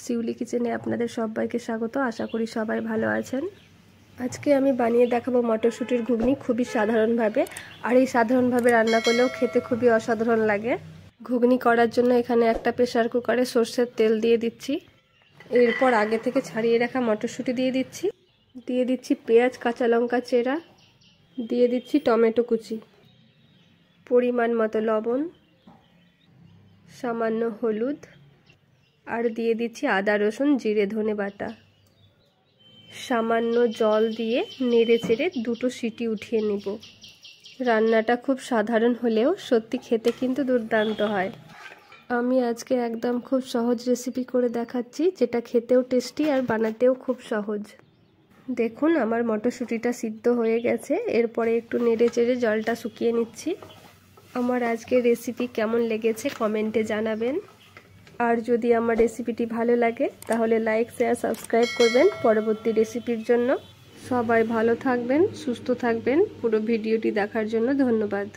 শিউলি কিচেনে আপনাদের সবাইকে স্বাগত। আশা করি সবাই ভালো আছেন। আজকে আমি বানিয়ে দেখাবো মটরশুঁটির ঘুগনি খুবই সাধারণভাবে, আর এই সাধারণভাবে রান্না করলেও খেতে খুবই অসাধারণ লাগে। ঘুগনি করার জন্য এখানে একটা প্রেসার কুকারে সর্ষের তেল দিয়ে দিচ্ছি। এরপর আগে থেকে ছাড়িয়ে রাখা মটরশুঁটি দিয়ে দিচ্ছি পেঁয়াজ, কাঁচা লঙ্কা চেরা, দিয়ে দিচ্ছি টমেটো কুচি, পরিমাণ মতো লবণ, সামান্য হলুদ, আর দিয়ে দিচ্ছি আদা রসুন জিরে ধনে বাটা। সামান্য জল দিয়ে নেড়ে চেড়ে 2টো সিটি উঠিয়ে নিব। রান্নাটা খুব সাধারণ হলেও সত্যি খেতে কিন্তু দুর্দান্ত হয়। আমি আজকে একদম খুব সহজ রেসিপি করে দেখাচ্ছি, যেটা খেতেও টেস্টি আর বানাতেও খুব সহজ। দেখুন আমার মটরশুঁটিটা সিদ্ধ হয়ে গেছে। এরপরে একটু নেড়ে চেড়ে জলটা শুকিয়ে নিচ্ছি। আমার আজকের রেসিপি কেমন লেগেছে কমেন্টে জানাবেন। আর যদি আমার রেসিপিটি ভালো লাগে তাহলে লাইক, শেয়ার, সাবস্ক্রাইব করবেন পরবর্তী রেসিপির জন্য। সবাই ভালো থাকবেন, সুস্থ থাকবেন। পুরো ভিডিওটি দেখার জন্য ধন্যবাদ।